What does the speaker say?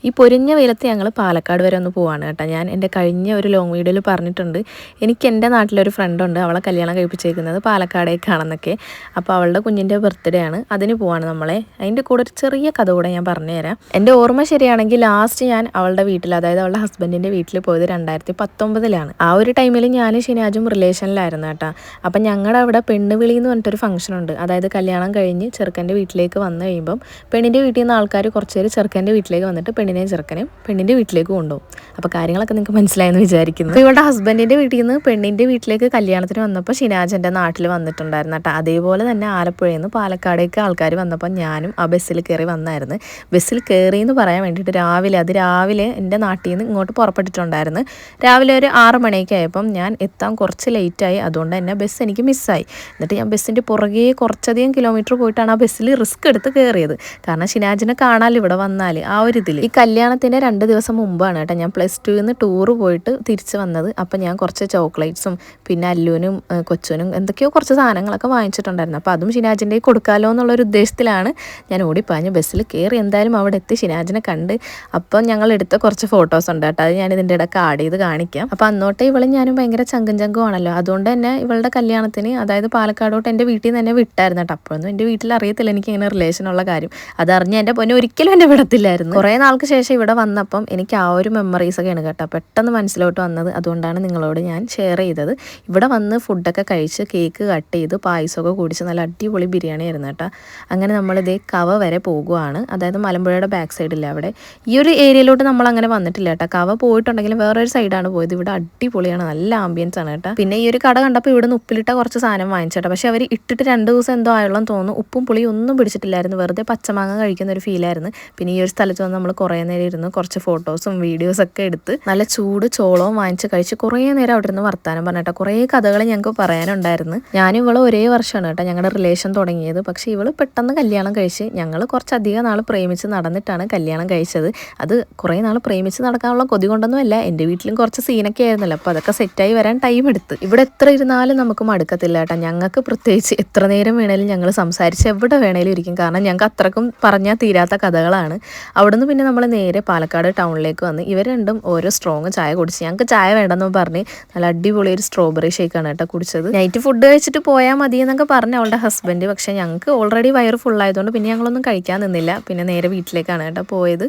ഈ പൊരിഞ്ഞ വെയിലത്ത് ഞങ്ങൾ പാലക്കാട് വരെ ഒന്ന് പോവാണ് കേട്ടോ. ഞാൻ എൻ്റെ കഴിഞ്ഞ ഒരു ലോങ് വീഡിയോയിൽ പറഞ്ഞിട്ടുണ്ട്, എനിക്ക് എൻ്റെ നാട്ടിലൊരു ഫ്രണ്ടുണ്ട്, അവളെ കല്യാണം കഴിപ്പിച്ചേക്കുന്നത് പാലക്കാടേക്കാണെന്നൊക്കെ. അപ്പോൾ അവളുടെ കുഞ്ഞിൻ്റെ ബർത്ത്ഡേ ആണ്, അതിന് പോവാണ് നമ്മളെ. അതിൻ്റെ കൂടെ ഒരു ചെറിയ കഥ കൂടെ ഞാൻ പറഞ്ഞുതരാം. എൻ്റെ ഓർമ്മ ശരിയാണെങ്കിൽ ലാസ്റ്റ് ഞാൻ അവളുടെ വീട്ടിൽ, അതായത് അവളുടെ ഹസ്ബൻഡിൻ്റെ വീട്ടിൽ പോയത് 2019 ആ ഒരു ടൈമിൽ ഞാൻ ഷിനാജും റിലേഷനിലായിരുന്നു കേട്ടോ. അപ്പം ഞങ്ങളുടെ അവിടെ പെണ്ണുവിളി എന്ന് പറഞ്ഞിട്ടൊരു ഫംഗ്ഷൻ ഉണ്ട്. അതായത് കല്യാണം കഴിഞ്ഞ് ചെറുക്കൻ്റെ വീട്ടിലേക്ക് വന്നു കഴിയുമ്പം പെണ്ണിൻ്റെ വീട്ടിൽ നിന്ന് ആൾക്കാർ കുറച്ച് പേര് ചെറുക്കൻ്റെ വീട്ടിലേക്ക് വന്നിട്ട് പെണ്ണിനെയും ചെറുക്കനെയും പെണ്ണിൻ്റെ വീട്ടിലേക്ക് കൊണ്ടുപോകും. അപ്പോൾ കാര്യങ്ങളൊക്കെ നിങ്ങൾക്ക് മനസ്സിലായെന്ന് വിചാരിക്കുന്നു. അപ്പോൾ ഇവളുടെ ഹസ്ബൻഡിൻ്റെ വീട്ടിൽ നിന്ന് പെണ്ണിൻ്റെ വീട്ടിലേക്ക് കല്യാണത്തിന് വന്നപ്പോൾ ഷിനാജ് എൻ്റെ നാട്ടിൽ വന്നിട്ടുണ്ടായിരുന്നു കേട്ടോ. അതേപോലെ തന്നെ ആലപ്പുഴയിൽ നിന്ന് പാലക്കാടേക്ക് ആൾക്കാർ വന്നപ്പോൾ ഞാനും ആ ബസ്സിൽ കയറി വന്നായിരുന്നു. ബസ്സിൽ കയറി എന്ന് പറയാൻ വേണ്ടിയിട്ട് രാവിലെ എൻ്റെ നാട്ടിൽ നിന്ന് ഇങ്ങോട്ട് പുറപ്പെട്ടിട്ടുണ്ടായിരുന്നു. രാവിലെ ഒരു 6 മണിയൊക്കെ ആയപ്പം ഞാൻ എത്താൻ കുറച്ച് ലേറ്റായി. അതുകൊണ്ട് തന്നെ ബസ് എനിക്ക് മിസ്സായി. എന്നിട്ട് ഞാൻ ബസ്സിൻ്റെ പുറകെ കുറച്ചധികം കിലോമീറ്റർ പോയിട്ടാണ് ആ ബസ്സിൽ റിസ്ക് എടുത്ത് കയറിയത്. കാരണം ഷിനാജിനെ കാണാൻ ഇവിടെ വന്നാൽ ആ ഒരു ഇതിൽ. ഈ കല്യാണത്തിൻ്റെ 2 ദിവസം മുമ്പാണ് കേട്ടോ ഞാൻ +2 നിന്ന് ടൂർ പോയിട്ട് തിരിച്ച് വന്നത്. അപ്പം ഞാൻ കുറച്ച് ചോക്ലേറ്റ്സും പിന്നെ അല്ലുവിനും കൊച്ചുനും എന്തൊക്കെയോ കുറച്ച് സാധനങ്ങളൊക്കെ വാങ്ങിച്ചിട്ടുണ്ടായിരുന്നു. അപ്പോൾ അതും ഷിനാജിൻ്റെ കൊടുക്കാമല്ലോ എന്നുള്ളൊരു ഉദ്ദേശത്തിലാണ് ഞാൻ ഓടിപ്പാഞ്ഞ് ബസ്സിൽ കയറി. എന്തായാലും അവിടെ എത്തി ഷിനാജിനെ കണ്ട്. അപ്പം ഞങ്ങൾ എടുത്ത കുറച്ച് ഫോട്ടോസ് ഉണ്ട് കേട്ടോ, അത് ഞാൻ ഇതിൻ്റെ ഇടയ്ക്ക് ആഡ് ചെയ്ത് കാണിക്കാം. അപ്പോൾ അന്നോട്ടേ ഇവളും ഞാനും ഭയങ്കര ചങ്കും ആണല്ലോ. അതുകൊണ്ട് തന്നെ ഇവളുടെ കല്യാണത്തിന്, അതായത് പാലക്കാടോട്ട് എൻ്റെ വീട്ടിൽ നിന്ന് തന്നെ വിട്ടായിരുന്നു കേട്ടോ. അപ്പോഴൊന്നും എൻ്റെ വീട്ടിൽ അറിയത്തില്ല എനിക്ക് ഇങ്ങനെ റിലേഷനുള്ള കാര്യം. അതറിഞ്ഞ് എൻ്റെ പൊന്നെ ഒരിക്കലും എൻ്റെ വിടത്തില്ലായിരുന്നു. കുറേ നാൾക്ക് ശേഷം ഇവിടെ വന്നപ്പം എനിക്ക് ആ ഒരു മെമ്മറീസൊക്കെയാണ് കേട്ടോ പെട്ടെന്ന് മനസ്സിലോട്ട് വന്നത്. അതുകൊണ്ടാണ് നിങ്ങളോട് ഞാൻ ഷെയർ ചെയ്തത്. ഇവിടെ വന്ന് ഫുഡൊക്കെ കഴിച്ച് കേക്ക് കട്ട് ചെയ്ത് പായസമൊക്കെ കുടിച്ച് നല്ല അടിപൊളി ബിരിയാണി ആയിരുന്നു കേട്ടോ. അങ്ങനെ നമ്മളിതേ കവ വരെ പോകുവാണ്, അതായത് മലമ്പുഴയുടെ ബാക്ക് സൈഡില്ല അവിടെ. ഈ ഒരു ഏരിയയിലോട്ട് നമ്മൾ അങ്ങനെ വന്നിട്ടില്ല കേട്ടോ. കവ പോയിട്ടുണ്ടെങ്കിലും വേറൊരു സൈഡാണ് പോയത്. ഇവിടെ അടിപൊളിയാണ്, നല്ല ആംബിയൻസ് ആണ് കേട്ടോ. പിന്നെ ഈ ഒരു കട കണ്ടപ്പോൾ ഇവിടെ നിന്ന് ഉപ്പിലിട്ട കുറച്ച് സാധനം വാങ്ങിച്ചേട്ടാ. പക്ഷെ അവർ ഇട്ടിട്ട് 2 ദിവസം എന്തോ ആയുള്ളൂ തോന്നുന്നു. ഉപ്പും പുളിയും ഒന്നും പിടിച്ചിട്ടില്ലായിരുന്നു, വെറുതെ പച്ചമാങ്ങ കഴിക്കുന്ന ഒരു ഫീലായിരുന്നു. പിന്നെ ഈ ഒരു സ്ഥലത്ത് വന്ന് നമ്മൾ കുറേ നേരം ഇരുന്ന് കുറച്ച് ഫോട്ടോസും വീഡിയോസൊക്കെ എടുത്ത് നല്ല ചൂട് ചോളവും വാങ്ങിച്ച് കഴിച്ച് കുറേ നേരം അവിടെ ഇരുന്ന് വർത്താനം പറഞ്ഞിട്ട് കുറേ കഥകൾ ഞങ്ങൾക്ക് പറയാനുണ്ടായിരുന്നു. ഞാനും ഇവള് ഒരേ വർഷമാണ് കേട്ടോ ഞങ്ങളുടെ റിലേഷൻ തുടങ്ങിയത്. പക്ഷേ ഇവള് പെട്ടെന്ന് കല്യാണം കഴിച്ച്, ഞങ്ങൾ കുറച്ചധികം നാൾ പ്രേമിച്ച് നടന്നിട്ടാണ് കല്യാണം കഴിച്ചത്. അത് കുറേ നാൾ പ്രേമിച്ച് നടക്കാനുള്ള കൊതി കൊണ്ടൊന്നുമല്ല, എൻ്റെ വീട്ടിലും കുറച്ച് സീനൊക്കെ ആയിരുന്നല്ലോ. അപ്പോൾ അതൊക്കെ സെറ്റായി വരാൻ ടൈം എടുത്ത്. ഇവിടെ എത്ര ഇരുന്നാലും നമുക്ക് മടുക്കത്തില്ല കേട്ടോ. ഞങ്ങൾക്ക് പ്രത്യേകിച്ച് എത്ര നേരം വേണേലും ഞങ്ങൾ സംസാരിച്ച് എവിടെ വേണേലും ഇരിക്കും. കാരണം ഞങ്ങൾക്ക് അത്രക്കും പറഞ്ഞാൽ തീരാത്ത കഥകളാണ്. അവിടുന്ന് പിന്നെ നമ്മൾ നേരെ പാലക്കാട് ടൗണിലേക്ക് വന്ന് ഇവർ രണ്ടും ഓരോ സ്ട്രോങ് ചായ കുടിച്ച്. ഞങ്ങൾക്ക് ചായ വേണ്ടെന്ന് പറഞ്ഞ് നല്ല അടിപൊളി ഒരു സ്ട്രോബെറി ഷേക്കാണ് കേട്ടോ കുടിച്ചത്. നൈറ്റ് ഫുഡ് കഴിച്ചിട്ട് പോയാൽ മതി എന്നൊക്കെ പറഞ്ഞ അവളുടെ ഹസ്ബൻഡ്. പക്ഷേ ഞങ്ങൾക്ക് ഓൾറെഡി വയറ് ഫുള്ളായതുകൊണ്ട് പിന്നെ ഞങ്ങളൊന്നും കഴിക്കാൻ നിന്നില്ല. പിന്നെ നേരെ വീട്ടിലേക്കാണ് കേട്ടോ പോയത്.